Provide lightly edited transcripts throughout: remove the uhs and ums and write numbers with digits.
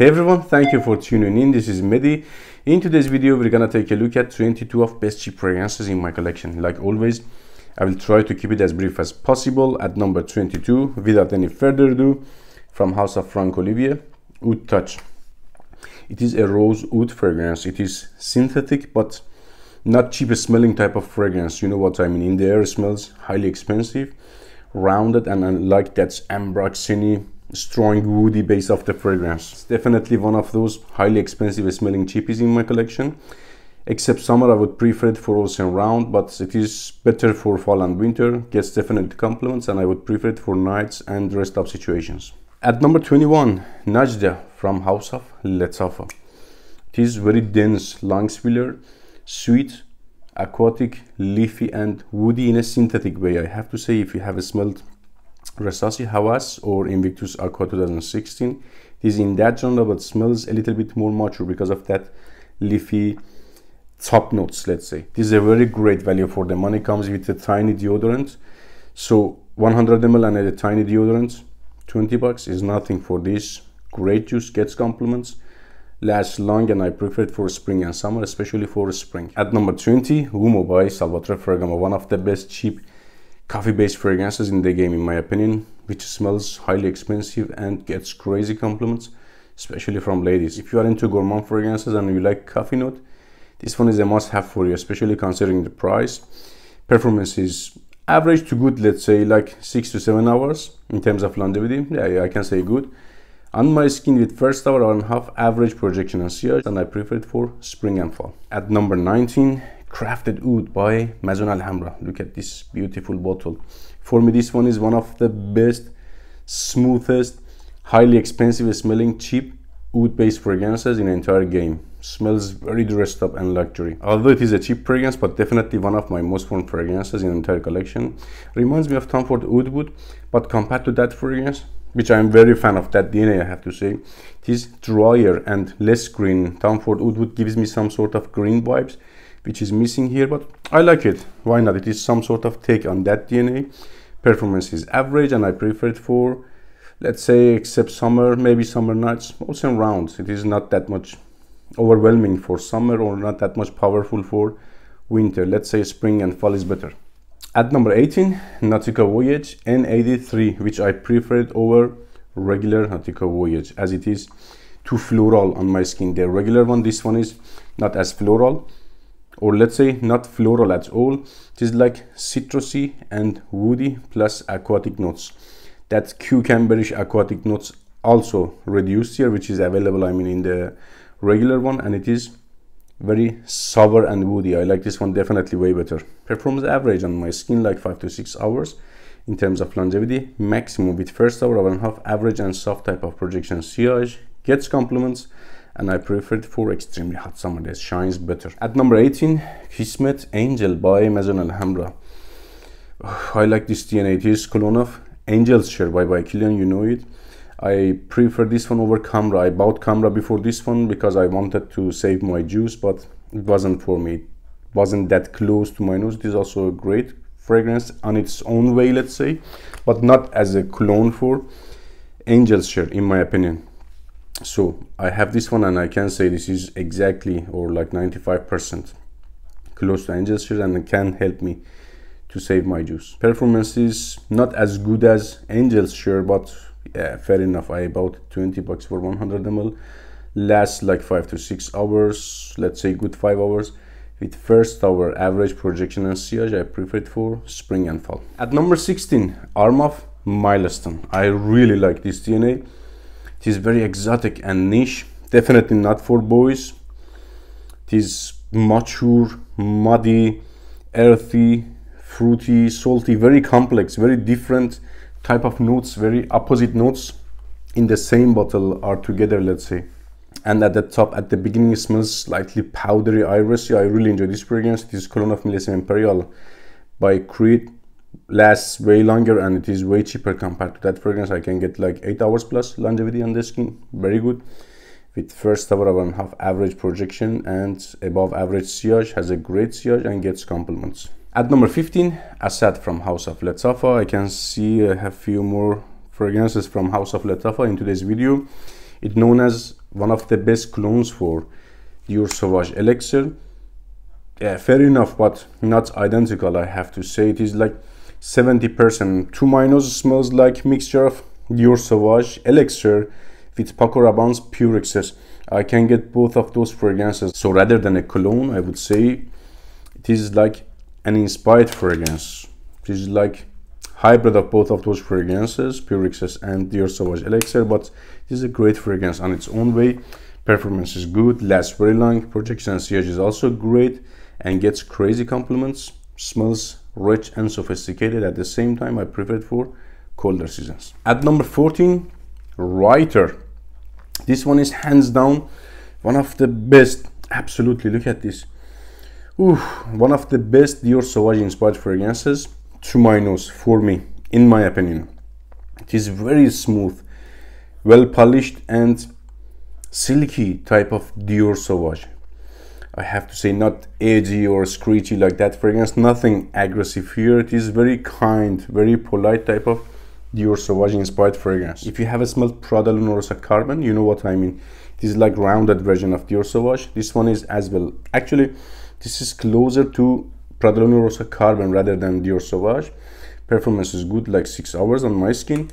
Hey everyone, thank you for tuning in. This is Mehdi. In today's video, we're gonna take a look at 22 of best cheap fragrances in my collection. Like always, I will try to keep it as brief as possible. At number 22, without any further ado, from House of Frank Olivier, Oud Touch. It is a rose oud fragrance. It is synthetic, but not cheap smelling type of fragrance. You know what I mean. In the air, it smells highly expensive, rounded, and I like that ambroxany, strong woody base of the fragrance. It's definitely one of those highly expensive smelling cheapies in my collection. Except summer, I would prefer it for all season round, but it is better for fall and winter. Gets definitely compliments, and I would prefer it for nights and rest of situations. At number 21, Najda from House of Letafa. It is very dense, long filler, sweet, aquatic, leafy, and woody in a synthetic way. I have to say, if you have smelled Resassi Hawas or Invictus Aqua 2016, it is in that genre, but smells a little bit more mature because of that leafy top notes, let's say. This is a very great value for the money. Comes with a tiny deodorant. So 100 ml and a tiny deodorant, 20 bucks is nothing for this. Great juice, gets compliments, lasts long, and I prefer it for spring and summer, especially for spring. At number 20, Uomo by Salvatore Ferragamo, one of the best cheap coffee-based fragrances in the game, in my opinion, which smells highly expensive and gets crazy compliments, especially from ladies. If you are into gourmand fragrances and you like coffee note, this one is a must-have for you, especially considering the price. Performance is average to good, let's say like 6 to 7 hours in terms of longevity. Yeah, I can say good. On my skin with first hour and a half average projection and sillage, and I prefer it for spring and fall. At number 19, Crafted Oud by Maison Alhambra. Look at this beautiful bottle. For me, this one is one of the best, smoothest, highly expensive smelling cheap oud based fragrances in the entire game. Smells very dressed up and luxury. Although it is a cheap fragrance, but definitely one of my most worn fragrances in the entire collection. Reminds me of Tom Ford Oud Wood, but compared to that fragrance, which I am very fan of that DNA, I have to say, it is drier and less green. Tom Ford Oud Wood gives me some sort of green vibes, which is missing here, but I like it. Why not? It is some sort of take on that DNA. Performance is average, and I prefer it for, let's say, except summer, maybe summer nights, also rounds. It is not that much overwhelming for summer or not that much powerful for winter. Let's say spring and fall is better. At number 18, Nautica Voyage N83, which I preferred over regular Nautica Voyage, as it is too floral on my skin. The regular one, this one is not as floral, or let's say not floral at all. It is like citrusy and woody plus aquatic notes. That cucumberish aquatic notes also reduced here, which is available, I mean, in the regular one, and it is very sour and woody. I like this one definitely way better. Performs average on my skin, like 5 to 6 hours in terms of longevity. Maximum with first hour and a half average and soft type of projection sillage. Gets compliments, and I prefer it for extremely hot summer that shines better. At number 18, Kismet Angel by Maison Alhambra. I like this DNA. It is cologne of Angel's Share by Kilian, you know it. I prefer this one over Camera. I bought Camera before this one because I wanted to save my juice, but it wasn't for me. It wasn't that close to my nose. It is also a great fragrance on its own way, let's say, but not as a clone for Angel's Share, in my opinion. So I have this one, and I can say this is exactly, or like 95% close to Angel's Share, and it can help me to save my juice. Performance is not as good as Angel's Share, but yeah, fair enough. I bought 20 bucks for 100 ml. Lasts like 5 to 6 hours, let's say good 5 hours. With first hour average projection and sillage, I prefer it for spring and fall. At number 16, Arm of Milestone. I really like this DNA. It is very exotic and niche. Definitely not for boys. It is mature, muddy, earthy, fruity, salty, very complex, very different type of notes, very opposite notes in the same bottle are together, let's say. And at the top, at the beginning, it smells slightly powdery, irisy. I really enjoy this fragrance. It is Cologne of Millésime Imperial by Creed. Lasts way longer, and it is way cheaper compared to that fragrance. I can get like 8 hours plus longevity on the skin. Very good. With first hour and a half average projection and above average sillage. Has a great sillage and gets compliments. At number 15, Assad from House of Letafa. I can see I have few more fragrances from House of Letafa in today's video. It's known as one of the best colognes for Dior Sauvage Elixir. Yeah, fair enough, but not identical, I have to say. It is like 70%. To my nose, smells like mixture of Dior Sauvage Elixir with Paco Rabanne's Pure Excess. I can get both of those fragrances. So rather than a cologne, I would say it is like an inspired fragrance. It is like hybrid of both of those fragrances, Pure Excess and Dior Sauvage Elixir, but it is a great fragrance on its own way. Performance is good, lasts very long, projection and sillage is also great and gets crazy compliments. Smells rich and sophisticated at the same time. I prefer it for colder seasons. At number 14, Writer. This one is hands down one of the best. Absolutely, look at this. Ooh, one of the best Dior Sauvage inspired fragrances to my nose, for me, in my opinion. It is very smooth, well polished and silky type of Dior Sauvage. I have to say, not edgy or screechy like that fragrance, nothing aggressive here. It is very kind, very polite type of Dior Sauvage inspired fragrance. If you have smelled Prada Luna Rossa Carbon, you know what I mean. It is like rounded version of Dior Sauvage. This one is as well. Actually, this is closer to Prada Luna Rossa Carbon rather than Dior Sauvage. Performance is good, like 6 hours on my skin.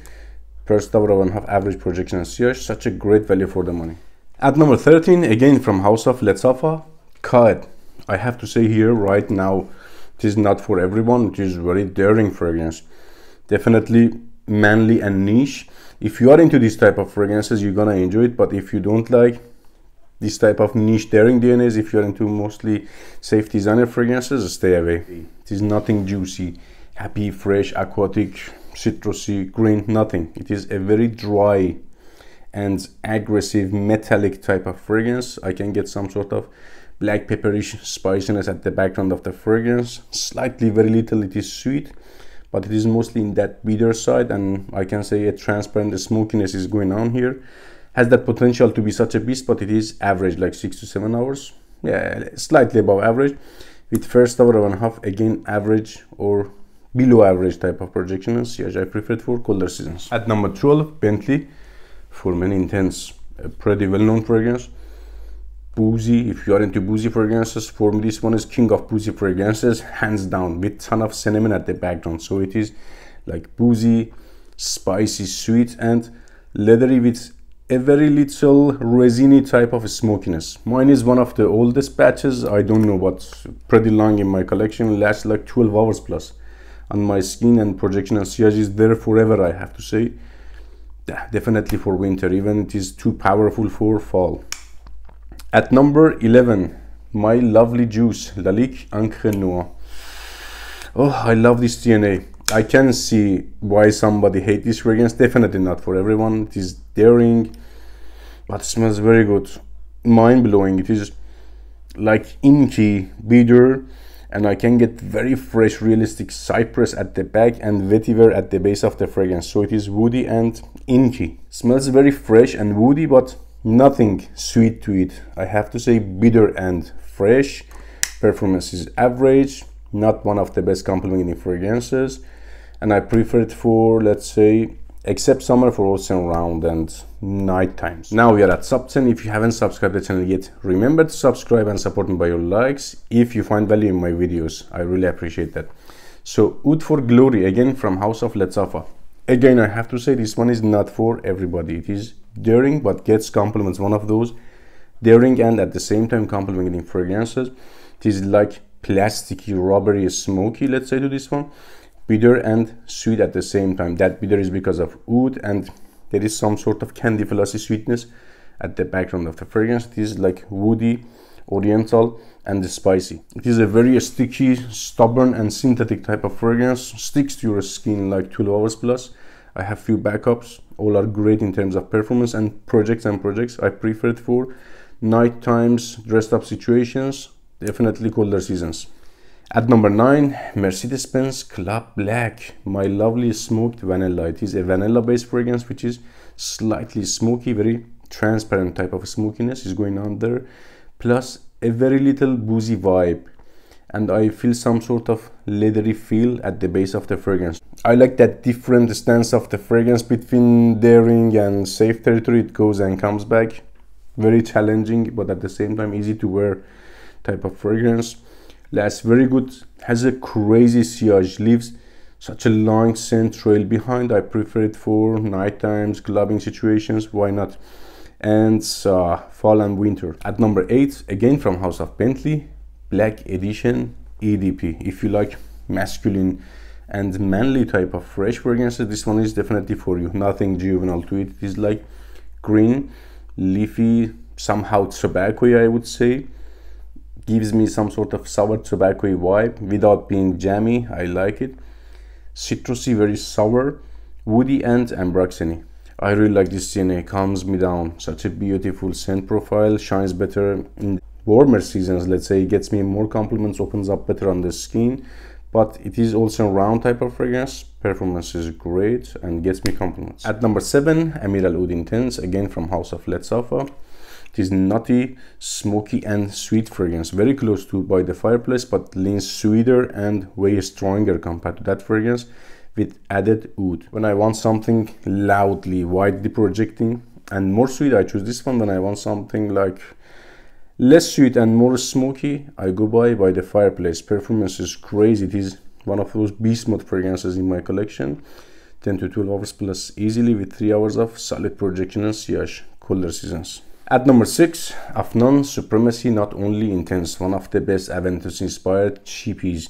First hour, 1.5 average projection and sillage. Such a great value for the money. At number 13, again from House of Letzafa, Kaed. I have to say here right now, it is not for everyone. It is very daring fragrance. Definitely manly and niche. If you are into this type of fragrances, you're gonna enjoy it. But if you don't like this type of niche daring DNAs, if you're into mostly safe designer fragrances, stay away. It is nothing juicy, happy, fresh, aquatic, citrusy, green, nothing. It is a very dry and aggressive metallic type of fragrance. I can get some sort of black pepperish spiciness at the background of the fragrance. Slightly, very little, it is sweet, but it is mostly in that bitter side, and I can say a transparent smokiness is going on here. Has that potential to be such a beast, but it is average, like 6 to 7 hours. Yeah, slightly above average. With first hour 1.5, again average or below average type of projection and sillage. I prefer it for colder seasons. At number 12, Bentley. For many intents, a pretty well-known fragrance. Boozy. If you are into boozy fragrances, for me this one is king of boozy fragrances, hands down, with ton of cinnamon at the background. So it is like boozy, spicy, sweet and leathery with a very little resiny type of smokiness. Mine is one of the oldest batches. I don't know, but pretty long in my collection. Lasts like 12 hours plus on my skin, and projection and sillage is there forever, I have to say. Definitely for winter, even it is too powerful for fall. At number 11, my lovely juice, Lalique Encre Noir. Oh, I love this DNA. I can see why somebody hates this fragrance. Definitely not for everyone. It is daring, but it smells very good. Mind-blowing. It is like inky, bitter, and I can get very fresh, realistic cypress at the back and vetiver at the base of the fragrance. So it is woody and inky. Smells very fresh and woody, but nothing sweet to it. I have to say bitter and fresh. Performance is average, not one of the best complementing fragrances, and I prefer it for, let's say, except summer, for ocean round and night times. Now we are at sub 10. If you haven't subscribed to the channel yet, remember to subscribe and support me by your likes. If you find value in my videos, I really appreciate that. So Oud for Glory, again from House of Letzafa. Again, I have to say this one is not for everybody. It is daring, but gets compliments. One of those daring and at the same time complimenting fragrances. It is like plasticky, rubbery, smoky, let's say, to this one. Bitter and sweet at the same time. That bitter is because of oud, and there is some sort of candy flossy sweetness at the background of the fragrance. It is like woody, oriental and spicy. It is a very sticky, stubborn and synthetic type of fragrance. Sticks to your skin like 12 hours plus. I have few backups. All are great in terms of performance and projects. I prefer it for night times, dressed up situations, definitely colder seasons. At number 9, Mercedes-Benz Club Black, my lovely smoked vanilla. It is a vanilla based fragrance which is slightly smoky, very transparent type of smokiness is going on there, plus a very little boozy vibe, and I feel some sort of leathery feel at the base of the fragrance. I like that different stance of the fragrance between daring and safe territory. It goes and comes back. very challenging but at the same time easy to wear type of fragrance. Lasts very good, has a crazy sillage, leaves such a long scent trail behind. I prefer it for night times, clubbing situations, why not? And fall and winter. At number 8, again from House of Bentley, Black Edition EDP. If you like masculine and manly type of fresh fragrances, this one is definitely for you. Nothing juvenile to it. It is like green, leafy, somehow tobacco-y, I would say. Gives me some sort of sour tobacco vibe without being jammy. I like it. Citrusy, very sour, woody, and ambroxany. I really like this DNA, calms me down. Such a beautiful scent profile, shines better in warmer seasons, let's say. Gets me more compliments, opens up better on the skin, but it is also a round type of fragrance. Performance is great and gets me compliments. At number 7, Amiral Oud Intense, again from House of Let Safa. It is nutty, smoky, and sweet fragrance, very close to By the Fireplace, but leans sweeter and way stronger compared to that fragrance, with added oud. When I want something loudly, widely projecting and more sweet, I choose this one. When I want something like less sweet and more smoky, I go by the Fireplace. Performance is crazy. It is one of those beast mode fragrances in my collection. 10 to 12 hours plus easily, with 3 hours of solid projection and sillage, colder seasons. At number 6, Afnan Supremacy Not Only Intense, one of the best Aventus inspired cheapies.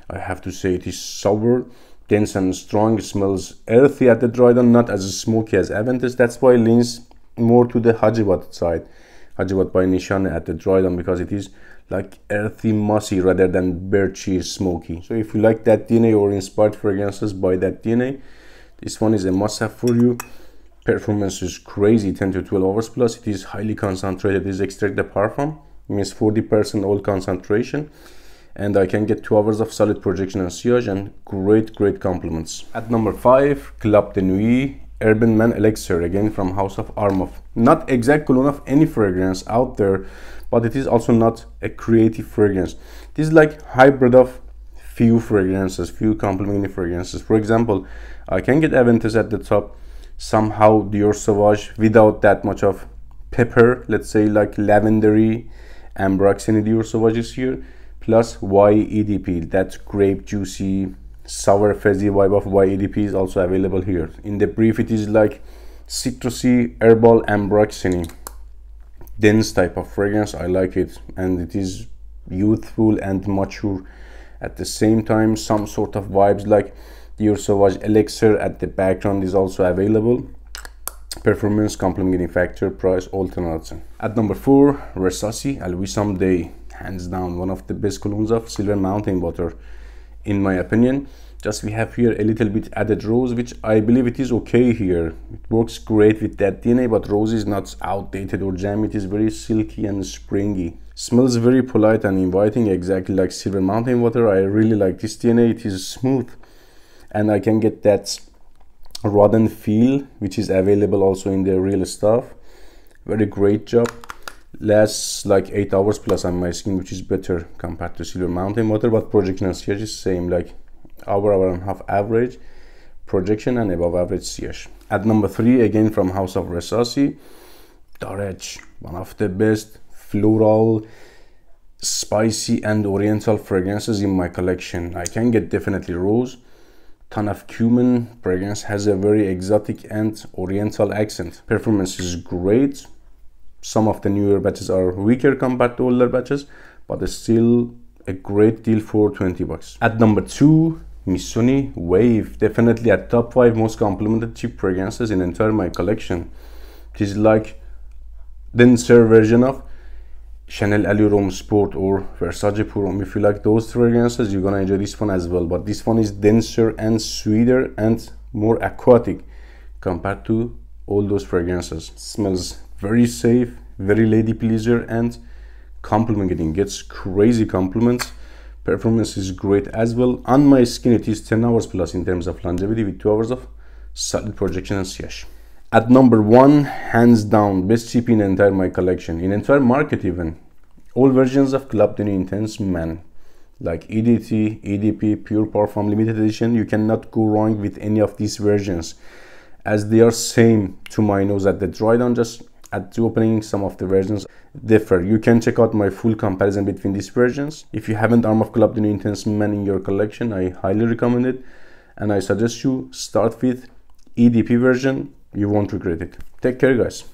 I have to say it is sour, dense and strong. It smells earthy at the dry down, not as smoky as Aventus. That's why it leans more to the Hajiwat side, Hajiwat by Nishane at the dry down, because it is like earthy, mossy rather than birchy, smoky. So if you like that DNA or inspired fragrances by that DNA, this one is a must-have for you. Performance is crazy, 10 to 12 hours plus. It is highly concentrated. This extract de parfum means 40% oil concentration, and I can get 2 hours of solid projection and sillage and great compliments. At number 5, Club de Nuit Urban Man Elixir, again from House of Armov. Not exact cologne of any fragrance out there, but it is also not a creative fragrance. It is like hybrid of few fragrances, few complementing fragrances. For example, I can get Aventus at the top, somehow Dior Sauvage without that much of pepper, let's say like lavendery, ambroxany Dior Sauvage is here, plus YEDP, that grape juicy, sour fizzy vibe of YEDP is also available here. In the brief, it is like citrusy, herbal, ambroxany, dense type of fragrance. I like it, and it is youthful and mature at the same time. Some sort of vibes like Dior Sauvage Elixir at the background is also available. Performance, complementing factor, price, all 10 out of 10. At number 4, Versace Alwisam Day, hands down one of the best colognes of Silver Mountain Water, in my opinion. Just we have here a little bit added rose, which I believe it is okay here. It works great with that DNA, but rose is not outdated or jammy. It is very silky and springy. Smells very polite and inviting, exactly like Silver Mountain Water. I really like this DNA. It is smooth, and I can get that rodent feel, which is available also in the real stuff. Very great job. Lasts like 8 hours plus on my skin, which is better compared to Silver Mountain Water, but projection and sillage is same, like hour and a half average projection and above average sillage. At number 3, again from House of Versace, Daraj, one of the best floral, spicy and oriental fragrances in my collection. I can get definitely rose, ton of cumin. Fragrance has a very exotic and oriental accent. Performance is great. Some of the newer batches are weaker compared to older batches, but it's still a great deal for 20 bucks. At number 2, Missoni Wave, definitely at top 5 most complimented cheap fragrances in entire my collection. It is like denser version of Chanel Allure Sport or Versace Pour. If you like those fragrances, you're gonna enjoy this one as well, but this one is denser and sweeter and more aquatic compared to all those fragrances. Smells very safe, very lady pleaser, and complimenting, gets crazy compliments. Performance is great as well. On my skin, it is 10 hours plus in terms of longevity, with 2 hours of solid projection and sillage. At number 1, hands down, best cheap in entire my collection, in entire market even. All versions of Club de Nuit Intense Man, like EDT, EDP, Pure Parfum Limited Edition. You cannot go wrong with any of these versions, as they are same to my nose at the dry down, just at the opening, some of the versions differ. You can check out my full comparison between these versions. If you haven't Arm of Club the New Intense Man in your collection, I highly recommend it, and I suggest you start with EDP version. You won't regret it. Take care, guys.